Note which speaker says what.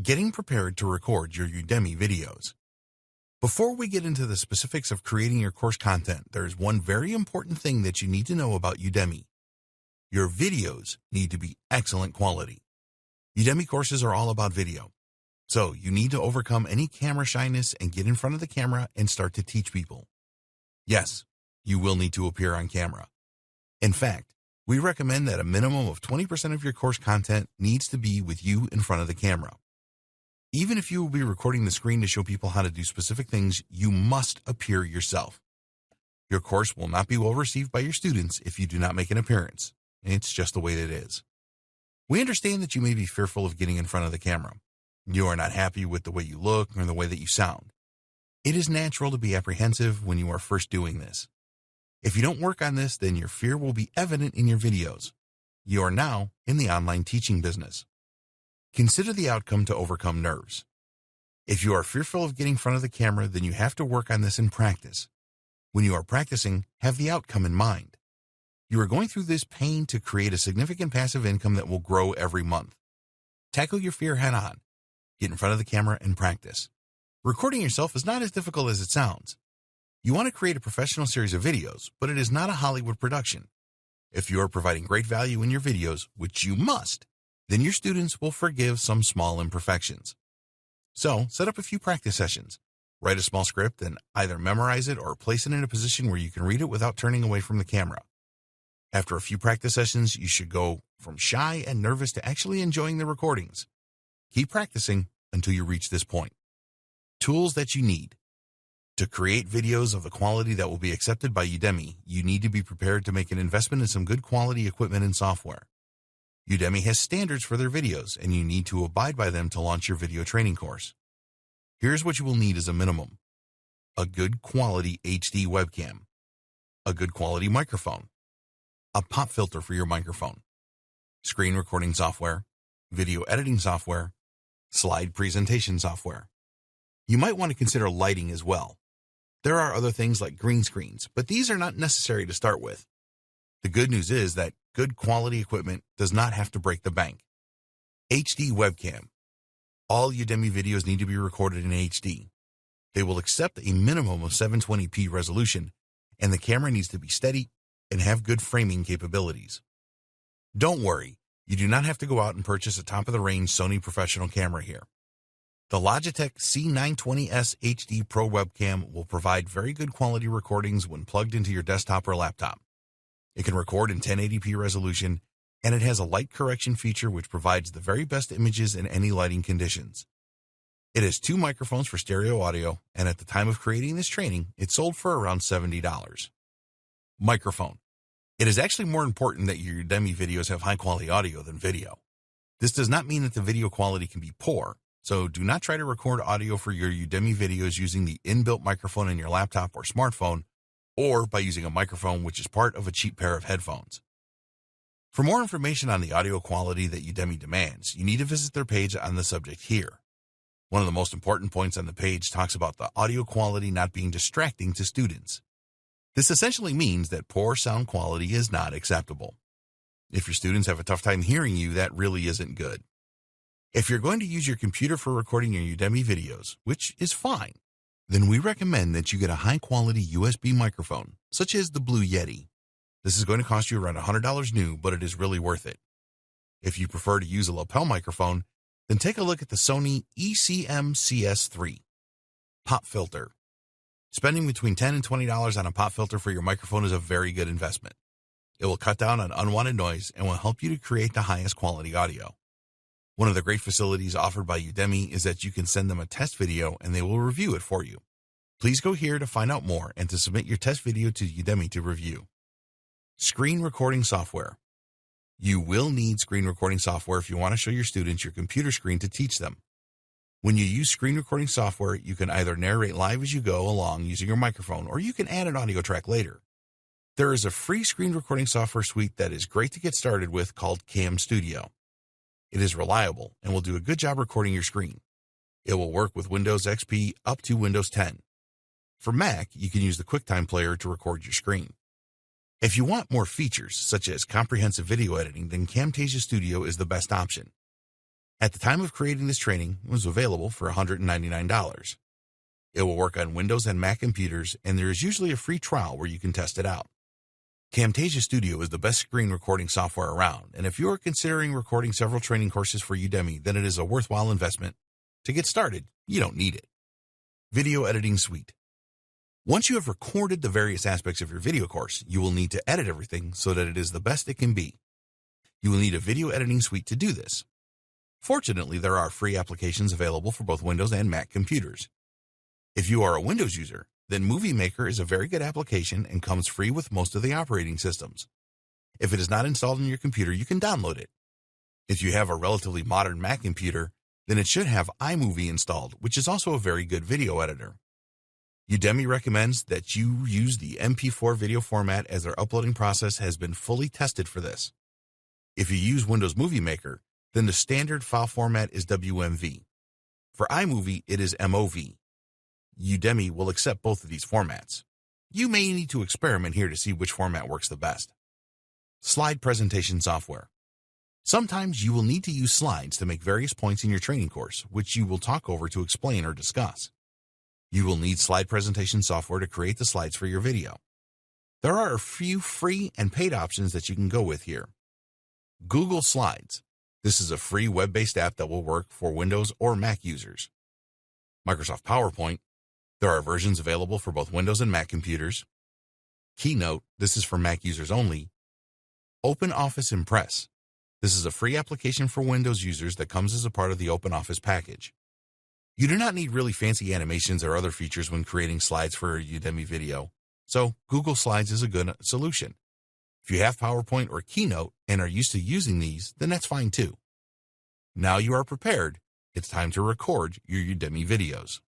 Speaker 1: Getting prepared to record your Udemy videos. Before we get into the specifics of creating your course content, there's one very important thing that you need to know about Udemy. Your videos need to be excellent quality. Udemy courses are all about video. So you need to overcome any camera shyness and get in front of the camera and start to teach people. Yes, you will need to appear on camera. In fact, we recommend that a minimum of 20% of your course content needs to be with you in front of the camera. Even if you will be recording the screen to show people how to do specific things, you must appear yourself. Your course will not be well received by your students if you do not make an appearance. It's just the way that it is. We understand that you may be fearful of getting in front of the camera. You are not happy with the way you look or the way that you sound. It is natural to be apprehensive when you are first doing this. If you don't work on this, then your fear will be evident in your videos. You are now in the online teaching business. Consider the outcome to overcome nerves. If you are fearful of getting in front of the camera, then you have to work on this in practice. When you are practicing, have the outcome in mind. You are going through this pain to create a significant passive income that will grow every month. Tackle your fear head on. Get in front of the camera and practice. Recording yourself is not as difficult as it sounds. You want to create a professional series of videos, but it is not a Hollywood production. If you are providing great value in your videos, which you must, then your students will forgive some small imperfections. So, set up a few practice sessions. Write a small script and either memorize it or place it in a position where you can read it without turning away from the camera. After a few practice sessions, you should go from shy and nervous to actually enjoying the recordings. Keep practicing until you reach this point. Tools that you need. To create videos of the quality that will be accepted by Udemy, you need to be prepared to make an investment in some good quality equipment and software. Udemy has standards for their videos, and you need to abide by them to launch your video training course. Here's what you will need as a minimum. A good quality HD webcam. A good quality microphone. A pop filter for your microphone. Screen recording software. Video editing software. Slide presentation software. You might want to consider lighting as well. There are other things like green screens, but these are not necessary to start with. The good news is that good quality equipment does not have to break the bank. HD webcam. All Udemy videos need to be recorded in HD. They will accept a minimum of 720p resolution, and the camera needs to be steady and have good framing capabilities. Don't worry, you do not have to go out and purchase a top-of-the-range Sony professional camera here. The Logitech C920S HD Pro webcam will provide very good quality recordings when plugged into your desktop or laptop. It can record in 1080p resolution, and it has a light correction feature which provides the very best images in any lighting conditions. It has 2 microphones for stereo audio, and at the time of creating this training, it sold for around $70. Microphone. It is actually more important that your Udemy videos have high-quality audio than video. This does not mean that the video quality can be poor, so do not try to record audio for your Udemy videos using the inbuilt microphone in your laptop or smartphone, or by using a microphone which is part of a cheap pair of headphones. For more information on the audio quality that Udemy demands, you need to visit their page on the subject here. One of the most important points on the page talks about the audio quality not being distracting to students. This essentially means that poor sound quality is not acceptable. If your students have a tough time hearing you, that really isn't good. If you're going to use your computer for recording your Udemy videos, which is fine, then we recommend that you get a high-quality USB microphone, such as the Blue Yeti. This is going to cost you around $100 new, but it is really worth it. If you prefer to use a lapel microphone, then take a look at the Sony ECM-CS3. Pop filter. Spending between $10 and $20 on a pop filter for your microphone is a very good investment. It will cut down on unwanted noise and will help you to create the highest quality audio. One of the great facilities offered by Udemy is that you can send them a test video and they will review it for you. Please go here to find out more and to submit your test video to Udemy to review. Screen recording software. You will need screen recording software if you want to show your students your computer screen to teach them. When you use screen recording software, you can either narrate live as you go along using your microphone, or you can add an audio track later. There is a free screen recording software suite that is great to get started with called Cam Studio. It is reliable and will do a good job recording your screen. It will work with Windows XP up to Windows 10. For Mac, you can use the QuickTime Player to record your screen. If you want more features, such as comprehensive video editing, then Camtasia Studio is the best option. At the time of creating this training, it was available for $199. It will work on Windows and Mac computers, and there is usually a free trial where you can test it out. Camtasia Studio is the best screen recording software around, and if you are considering recording several training courses for Udemy, then it is a worthwhile investment. To get started, you don't need it. Video Editing Suite. Once you have recorded the various aspects of your video course, you will need to edit everything so that it is the best it can be. You will need a video editing suite to do this. Fortunately, there are free applications available for both Windows and Mac computers. If you are a Windows user, then Movie Maker is a very good application and comes free with most of the operating systems. If it is not installed on your computer, you can download it. If you have a relatively modern Mac computer, then it should have iMovie installed, which is also a very good video editor. Udemy recommends that you use the MP4 video format as their uploading process has been fully tested for this. If you use Windows Movie Maker, then the standard file format is WMV. For iMovie, it is MOV. Udemy will accept both of these formats. You may need to experiment here to see which format works the best. Slide presentation software. Sometimes you will need to use slides to make various points in your training course, which you will talk over to explain or discuss. You will need slide presentation software to create the slides for your video. There are a few free and paid options that you can go with here. Google Slides. This is a free web-based app that will work for Windows or Mac users. Microsoft PowerPoint. There are versions available for both Windows and Mac computers. Keynote. This is for Mac users only. OpenOffice Impress. This is a free application for Windows users that comes as a part of the OpenOffice package. You do not need really fancy animations or other features when creating slides for a Udemy video, so Google Slides is a good solution. If you have PowerPoint or Keynote and are used to using these, then that's fine too. Now you are prepared, it's time to record your Udemy videos.